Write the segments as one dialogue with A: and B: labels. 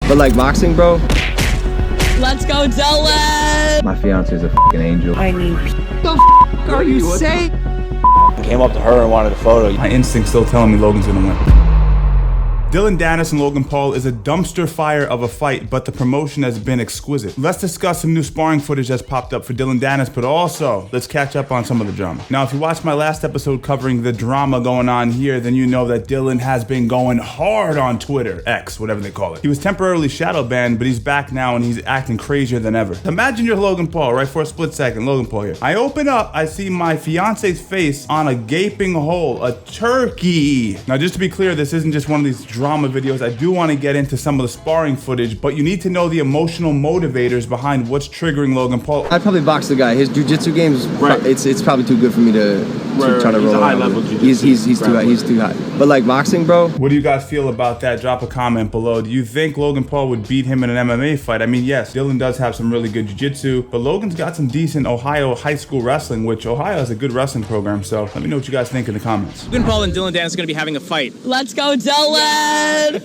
A: But like boxing, bro.
B: Let's go, Dylan!
A: My fiance is a fucking angel.
C: I need. The f are you saying?
D: Came up to her and wanted a photo.
E: My instinct's still telling me Logan's gonna win. Dylan Dennis and Logan Paul is a dumpster fire of a fight, but the promotion has been exquisite. Let's discuss some new sparring footage that's popped up for Dylan Dennis, but also let's catch up on some of the drama. Now, if you watched my last episode covering the drama going on here, then you know that Dylan has been going hard on Twitter, X, whatever they call it. He was temporarily shadow banned, but he's back now and he's acting crazier than ever. Imagine you're Logan Paul, right? For a split second, Logan Paul here. I open up, I see my fiance's face on a gaping hole, a turkey. Now, just to be clear, this isn't just one of these drama videos. I do want to get into some of the sparring footage, but you need to know the emotional motivators behind what's triggering Logan Paul.
A: I'd probably box the guy. His jiu-jitsu game's it's probably too good for me to try to roll.
F: He's a high level jiu-jitsu.
A: He's too high. He's too high. But like boxing, bro.
E: What do you guys feel about that? Drop a comment below. Do you think Logan Paul would beat him in an MMA fight? I mean, yes, Dylan does have some really good jiu-jitsu, but Logan's got some decent Ohio high school wrestling, which Ohio has a good wrestling program. So let me know what you guys think in the comments.
G: Logan Paul and Dylan Dennis are going to be having a fight.
B: Let's go, Dylan!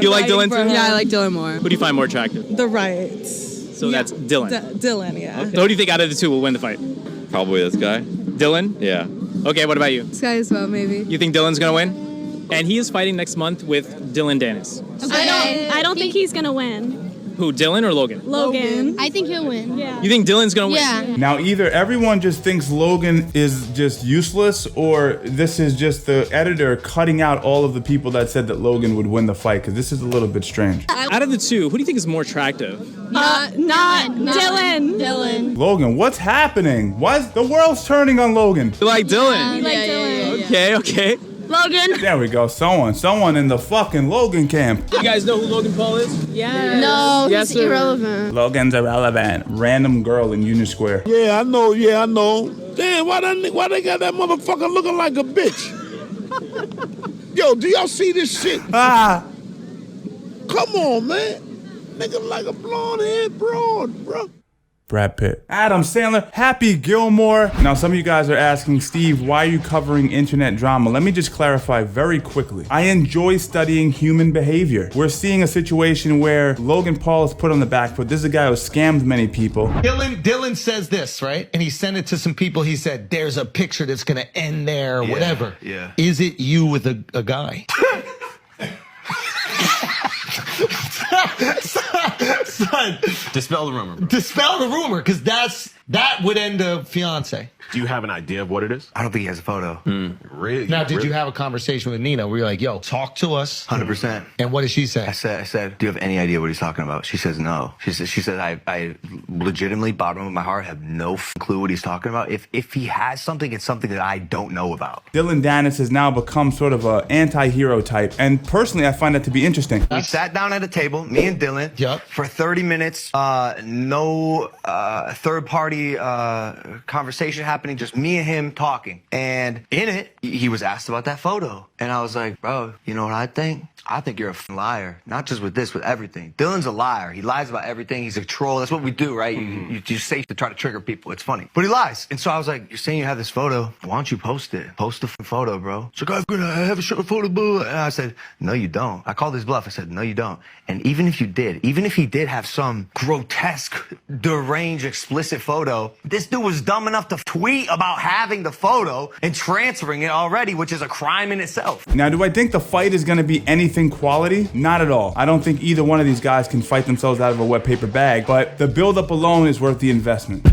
G: You like Dylan too?
H: Yeah, I like Dylan more.
G: Who do you find more attractive?
H: The rights.
G: So that's Dylan.
H: Dylan, yeah.
G: So who do you think out of the two will win the fight?
F: Probably this guy.
G: Dylan?
F: Yeah.
G: Okay, what about you?
H: This guy as well, maybe.
G: You think Dylan's going to win? And he is fighting next month with Dylan Dennis.
I: I don't think he's gonna win.
G: Who, Dylan or Logan?
I: Logan. I think he'll win. Yeah.
G: You think Dylan's going to win?
I: Yeah.
E: Now, either everyone just thinks Logan is just useless, or this is just the editor cutting out all of the people that said that Logan would win the fight, because this is a little bit strange.
G: Out of the two, who do you think is more attractive?
I: Not Dylan. Dylan.
E: Logan, what's happening? Why's the world's turning on Logan?
G: You like Dylan?
I: You like Dylan.
G: Okay.
I: Logan.
E: There we go. Someone in the fucking Logan camp.
G: You guys know who Logan Paul is?
H: Yeah.
I: No,
G: Yes,
I: he's
G: sir.
I: irrelevant.
E: Logan's irrelevant. Random girl in Union Square.
J: Yeah, I know. Damn, why they got that motherfucker looking like a bitch? Yo, do y'all see this shit?
E: Ah!
J: Come on, man. Nigga like a blonde-haired broad, bro.
E: Brad Pitt. Adam Sandler, Happy Gilmore. Now, some of you guys are asking, Steve, why are you covering internet drama? Let me just clarify very quickly. I enjoy studying human behavior. We're seeing a situation where Logan Paul is put on the back foot. This is a guy who scammed many people.
K: Dylan says this, right? And he sent it to some people. He said, there's a picture that's going to end there, or whatever.
F: Yeah.
K: Is it you with a guy? Son,
F: Dispel the rumor.
K: dispel the rumor, because that would end a fiance.
F: Do you have an idea of what it is?
D: I don't think he has a photo.
F: Really?
K: Now, did you have a conversation with Nina where you're like, yo, talk to us?
D: 100%.
K: And what did she say?
D: I said, do you have any idea what he's talking about? She says no. She says, I legitimately, bottom of my heart, have no clue what he's talking about. If he has something, it's something that I don't know about.
E: Dylan Dennis has now become sort of an anti-hero type, and personally, I find that to be interesting.
D: We sat down at a table, me and Dylan, for 30 minutes. No third-party conversation happening, just me and him talking. And in it, he was asked about that photo. And I was like, bro, you know what I think? I think you're a liar. Not just with this, with everything. Dylan's a liar. He lies about everything. He's a troll. That's what we do, right? You say to try to trigger people. It's funny. But he lies. And so I was like, you're saying you have this photo. Why don't you post it? Post the photo, bro. She's like, I have a photo, boo. And I said, no, you don't. I called his bluff. I said, no, you don't. And even if you did, even if he did have some grotesque, deranged, explicit photo, this dude was dumb enough to tweet about having the photo and transferring it already, which is a crime in itself.
E: Now, do I think the fight is going to be anything quality? Not at all. I don't think either one of these guys can fight themselves out of a wet paper bag, but the build-up alone is worth the investment.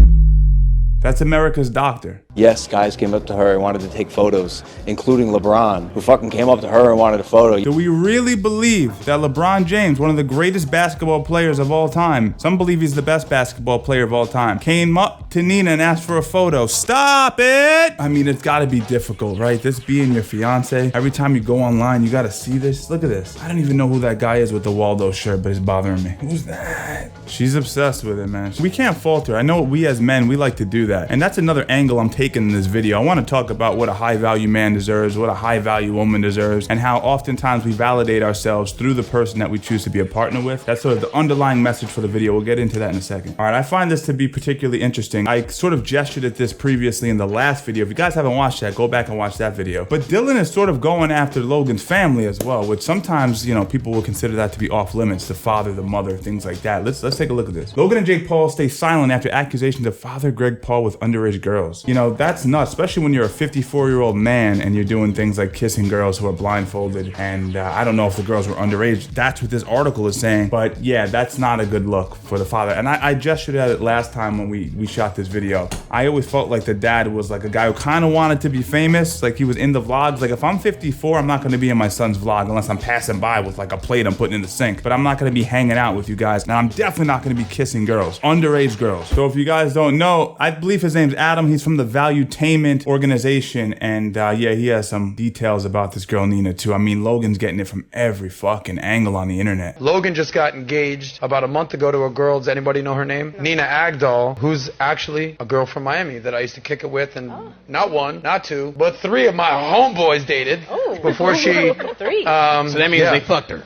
E: That's America's doctor.
D: Yes, guys came up to her and wanted to take photos, including LeBron, who fucking came up to her and wanted a photo.
E: Do we really believe that LeBron James, one of the greatest basketball players of all time, some believe he's the best basketball player of all time, came up to Nina and asked for a photo? Stop it! I mean, it's gotta be difficult, right? This being your fiance, every time you go online, you gotta see this. Look at this. I don't even know who that guy is with the Waldo shirt, but it's bothering me. Who's that? She's obsessed with it, man. We can't fault her. I know we as men, we like to do that. And that's another angle I'm taking taken in this video. I want to talk about what a high-value man deserves, what a high-value woman deserves, and how oftentimes we validate ourselves through the person that we choose to be a partner with. That's sort of the underlying message for the video. We'll get into that in a second. All right, I find this to be particularly interesting. I sort of gestured at this previously in the last video. If you guys haven't watched that, go back and watch that video. But Dylan is sort of going after Logan's family as well, which sometimes, you know, people will consider that to be off limits, the father, the mother, things like that. Let's take a look at this. Logan and Jake Paul stay silent after accusations of father Greg Paul with underage girls. You know, that's nuts, especially when you're a 54-year-old man and you're doing things like kissing girls who are blindfolded. And I don't know if the girls were underage. That's what this article is saying. But yeah, that's not a good look for the father. And I gestured at it last time when we shot this video. I always felt like the dad was like a guy who kind of wanted to be famous. Like he was in the vlogs. Like if I'm 54, I'm not going to be in my son's vlog unless I'm passing by with like a plate I'm putting in the sink. But I'm not going to be hanging out with you guys. And I'm definitely not going to be kissing girls, underage girls. So if you guys don't know, I believe his name's Adam. He's from the Valuetainment organization. And yeah, he has some details about this girl Nina too. I mean, Logan's getting it from every fucking angle on the internet.
L: Logan just got engaged about a month ago to a girl. Does anybody know her name? Nina Agdal, who's actually a girl from Miami that I used to kick it with, and not one, not two, but three of my homeboys dated before she.
G: Three. So that means they fucked her.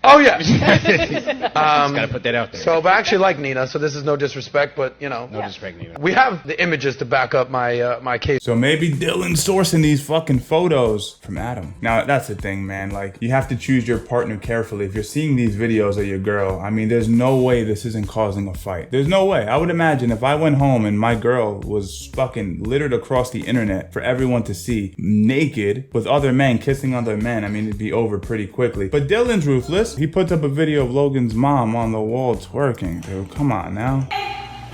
L: Oh yeah.
G: Just gotta put that out there.
L: So, but I actually like Nina, so this is no disrespect, but you know.
G: No disrespect, Nina.
L: We have the images to back up my my case.
E: So maybe Dylan's sourcing these fucking photos from Adam. Now that's the thing, man. Like you have to choose your partner carefully. If you're seeing these videos of your girl, I mean, there's no way this isn't causing a fight. There's no way. I would imagine if I went home and my girl was fucking littered across the internet for everyone to see, naked with other men kissing other men, I mean, it'd be over pretty quickly. But Dylan's ruthless. He puts up a video of Logan's mom on the wall twerking, dude. Come on now.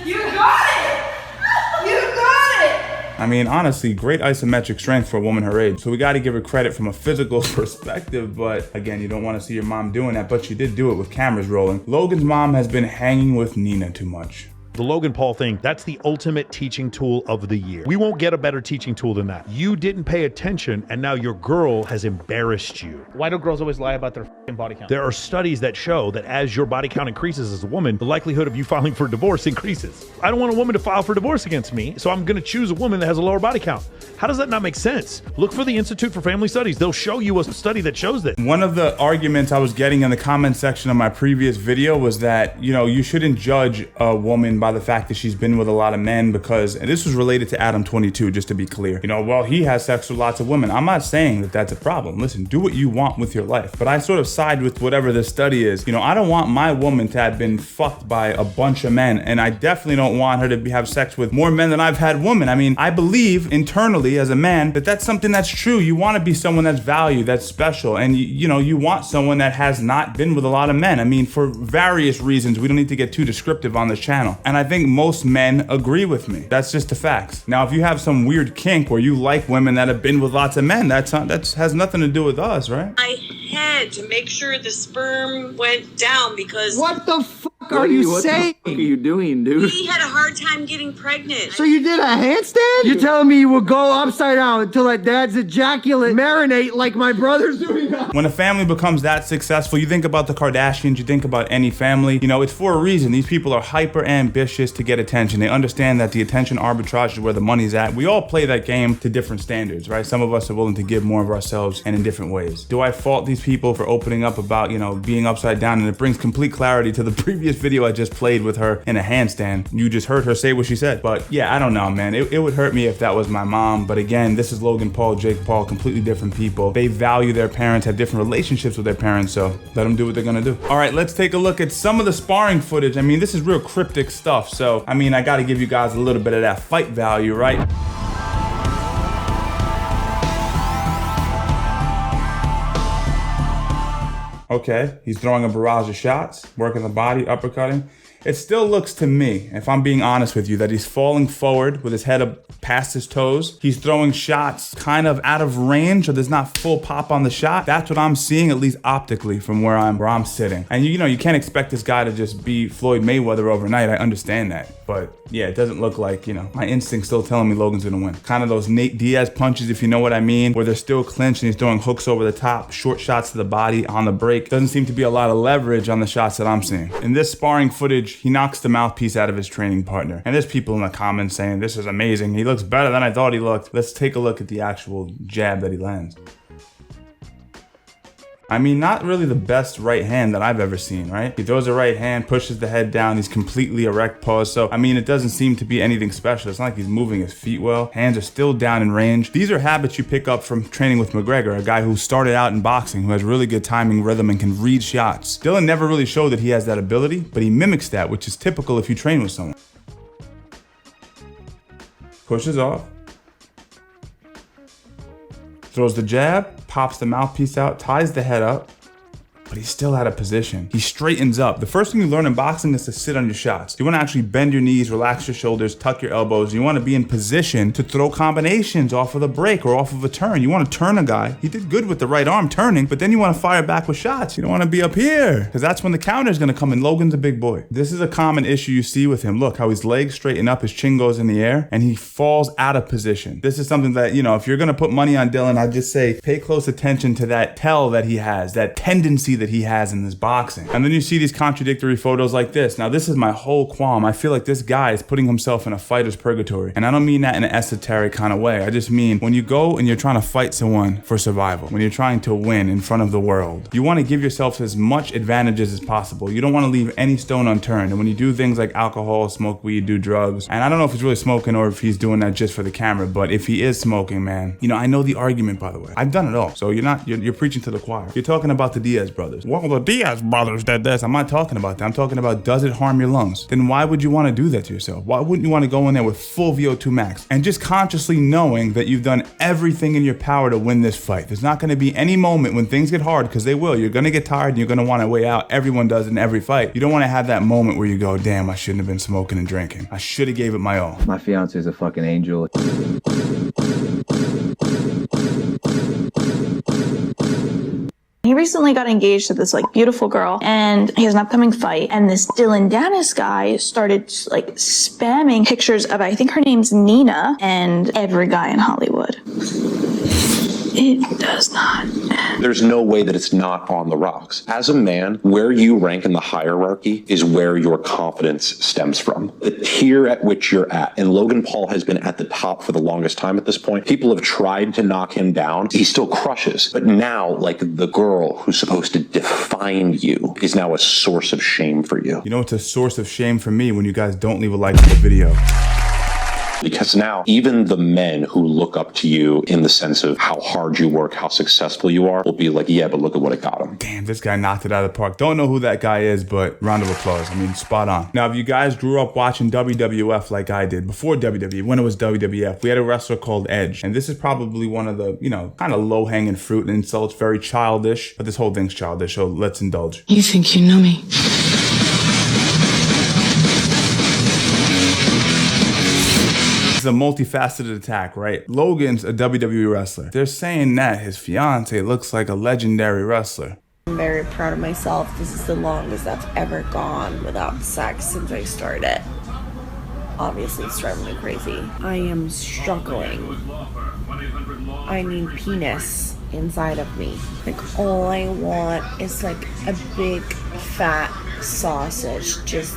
M: You got it! You got it!
E: I mean, honestly, great isometric strength for a woman her age. So we got to give her credit from a physical perspective. But again, you don't want to see your mom doing that. But she did do it with cameras rolling. Logan's mom has been hanging with Nina too much.
N: The Logan Paul thing, that's the ultimate teaching tool of the year. We won't get a better teaching tool than that. You didn't pay attention, and now your girl has embarrassed you.
G: Why do girls always lie about their f***ing body count?
N: There are studies that show that as your body count increases as a woman, the likelihood of you filing for divorce increases. I don't want a woman to file for divorce against me, so I'm gonna choose a woman that has a lower body count. How does that not make sense? Look for the Institute for Family Studies. They'll show you a study that shows this.
E: One of the arguments I was getting in the comment section of my previous video was that, you know, you shouldn't judge a woman by the fact that she's been with a lot of men because, and this was related to Adam 22, just to be clear. You know, well, he has sex with lots of women. I'm not saying that that's a problem. Listen, do what you want with your life. But I sort of side with whatever this study is. You know, I don't want my woman to have been fucked by a bunch of men, and I definitely don't want her to have sex with more men than I've had women. I mean, I believe internally as a man that that's something that's true. You want to be someone that's valued, that's special, and you know, you want someone that has not been with a lot of men. I mean, for various reasons, we don't need to get too descriptive on this channel. And I think most men agree with me. That's just the facts. Now, if you have some weird kink where you like women that have been with lots of men, that has nothing to do with us, right?
M: I had to make sure the sperm went down because...
C: What the fuck are you saying?
A: What are you doing, dude?
M: We had a hard time getting pregnant.
C: So you did a handstand? You're telling me you would go upside down until that dad's ejaculate marinate like my brother's doing now?
E: When a family becomes that successful, you think about the Kardashians, you think about any family, you know, it's for a reason. These people are hyper ambitious to get attention. They understand that the attention arbitrage is where the money's at. We all play that game to different standards, right? Some of us are willing to give more of ourselves and in different ways. Do I fault these people for opening up about, you know, being upside down? And it brings complete clarity to the previous video I just played with her in a handstand. You just heard her say what she said. But yeah, I don't know, man. It would hurt me if that was my mom. But again, this is Logan Paul, Jake Paul, completely different people. They value their parents, have different relationships with their parents, so let them do what they're gonna do. All right, let's take a look at some of the sparring footage. I mean, this is real cryptic stuff. So, I mean, I gotta give you guys a little bit of that fight value, right? Okay, he's throwing a barrage of shots, working the body, uppercutting. It still looks to me, if I'm being honest with you, that he's falling forward with his head up past his toes. He's throwing shots kind of out of range, or there's not full pop on the shot. That's what I'm seeing, at least optically, from where I'm sitting. And you know, you can't expect this guy to just be Floyd Mayweather overnight. I understand that. But yeah, it doesn't look like, you know, my instinct's still telling me Logan's gonna win. Kind of those Nate Diaz punches, if you know what I mean, where they're still clinched and he's throwing hooks over the top, short shots to the body on the break. break. Doesn't seem to be a lot of leverage on the shots that I'm seeing. In this sparring footage, he knocks the mouthpiece out of his training partner. And there's people in the comments saying, this is amazing. He looks better than I thought he looked. Let's take a look at the actual jab that he lands. I mean, not really the best right hand that I've ever seen, right? He throws a right hand, pushes the head down, he's completely erect pose. So, I mean, it doesn't seem to be anything special. It's not like he's moving his feet well. Hands are still down in range. These are habits you pick up from training with McGregor, a guy who started out in boxing, who has really good timing, rhythm, and can read shots. Dillon never really showed that he has that ability, but he mimics that, which is typical if you train with someone. Pushes off. Throws the jab, pops the mouthpiece out, ties the head up, but he's still out of position. He straightens up. The first thing you learn in boxing is to sit on your shots. You want to actually bend your knees, relax your shoulders, tuck your elbows. You want to be in position to throw combinations off of the break or off of a turn. You want to turn a guy. He did good with the right arm turning, but then you want to fire back with shots. You don't want to be up here because that's when the counter is going to come in. Logan's a big boy. This is a common issue you see with him. Look how his legs straighten up, his chin goes in the air, and he falls out of position. This is something that, you know, if you're going to put money on Dillon, I'd just say pay close attention to that tell that he has, that tendency that he has in this boxing. And then you see these contradictory photos like this. Now, this is my whole qualm. I feel like this guy is putting himself in a fighter's purgatory. And I don't mean that in an esoteric kind of way. I just mean when you go and you're trying to fight someone for survival, when you're trying to win in front of the world, you want to give yourself as much advantages as possible. You don't want to leave any stone unturned. And when you do things like alcohol, smoke weed, do drugs, and I don't know if he's really smoking or if he's doing that just for the camera, but if he is smoking, man, you know, I know the argument, by the way. I've done it all. So you're preaching to the choir. You're talking about the Diaz brothers. Well, the Diaz brothers did this. I'm not talking about that. I'm talking about, does it harm your lungs? Then why would you want to do that to yourself? Why wouldn't you want to go in there with full VO2 max and just consciously knowing that you've done everything in your power to win this fight? There's not going to be any moment when things get hard, because they will. You're going to get tired and you're going to want to weigh out. Everyone does in every fight. You don't want to have that moment where you go, damn, I shouldn't have been smoking and drinking. I should have gave it my all.
A: My fiance is a fucking angel.
O: He recently got engaged to this like beautiful girl, and he has an upcoming fight, and this Dillon Danis guy started like spamming pictures of, I think her name's Nina, and every guy in Hollywood. It does not.
P: There's no way that it's not on the rocks. As a man, where you rank in the hierarchy is where your confidence stems from. The tier at which you're at, and Logan Paul has been at the top for the longest time at this point. People have tried to knock him down. He still crushes. But now, like, the girl who's supposed to define you is now a source of shame for you.
E: You know, it's a source of shame for me when you guys don't leave a like to the video.
P: Because now, even the men who look up to you in the sense of how hard you work, how successful you are, will be like, yeah, but look at what it got him.
E: Damn, this guy knocked it out of the park. Don't know who that guy is, but round of applause. I mean, spot on. Now, if you guys grew up watching WWF like I did, before WWE, when it was WWF, we had a wrestler called Edge. And this is probably one of the, you know, kind of low-hanging fruit and insults, very childish. But this whole thing's childish, so let's indulge.
Q: You think you know me?
E: It's a multifaceted attack, right? Logan's a WWE wrestler. They're saying that his fiance looks like a legendary wrestler.
R: I'm very proud of myself. This is the longest I've ever gone without sex since I started. Obviously, it's driving me crazy. I am struggling. I need penis inside of me. Like, all I want is like a big fat sausage just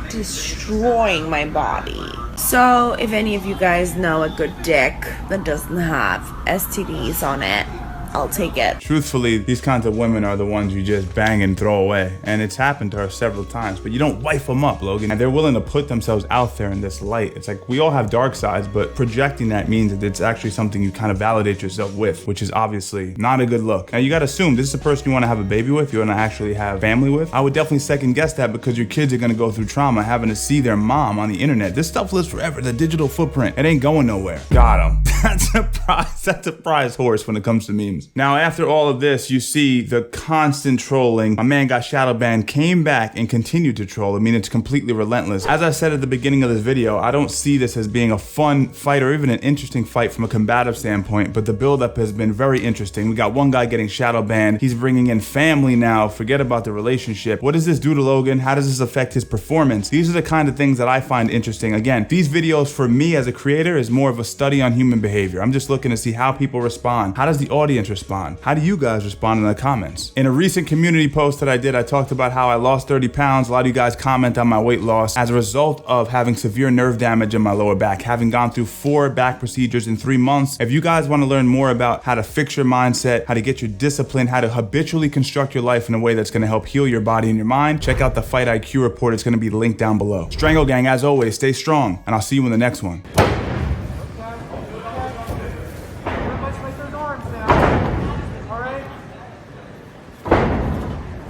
R: destroying my body. So if any of you guys know a good dick that doesn't have STDs on it, I'll take it.
E: Truthfully, these kinds of women are the ones you just bang and throw away. And it's happened to her several times, but you don't wife them up, Logan. And they're willing to put themselves out there in this light. It's like, we all have dark sides, but projecting that means that it's actually something you kind of validate yourself with, which is obviously not a good look. Now, you gotta assume this is the person you wanna have a baby with, you wanna actually have family with. I would definitely second guess that, because your kids are gonna go through trauma having to see their mom on the internet. This stuff lives forever, the digital footprint. It ain't going nowhere. Got him. That's a prize horse when it comes to memes. Now, after all of this, you see the constant trolling. My man got shadow banned, came back, and continued to troll. I mean, it's completely relentless. As I said at the beginning of this video, I don't see this as being a fun fight or even an interesting fight from a combative standpoint, but the buildup has been very interesting. We got one guy getting shadow banned. He's bringing in family now. Forget about the relationship. What does this do to Logan? How does this affect his performance? These are the kind of things that I find interesting. Again, these videos for me as a creator is more of a study on human behavior. I'm just looking to see how people respond. How does the audience respond? How do you guys respond in the comments? In a recent community post that I did, I talked about how I lost 30 pounds. A lot of you guys comment on my weight loss as a result of having severe nerve damage in my lower back, having gone through 4 back procedures in 3 months. If you guys want to learn more about how to fix your mindset, how to get your discipline, how to habitually construct your life in a way that's going to help heal your body and your mind, check out the Fight IQ report. It's going to be linked down below. Strangle Gang, as always, stay strong, and I'll see you in the next one.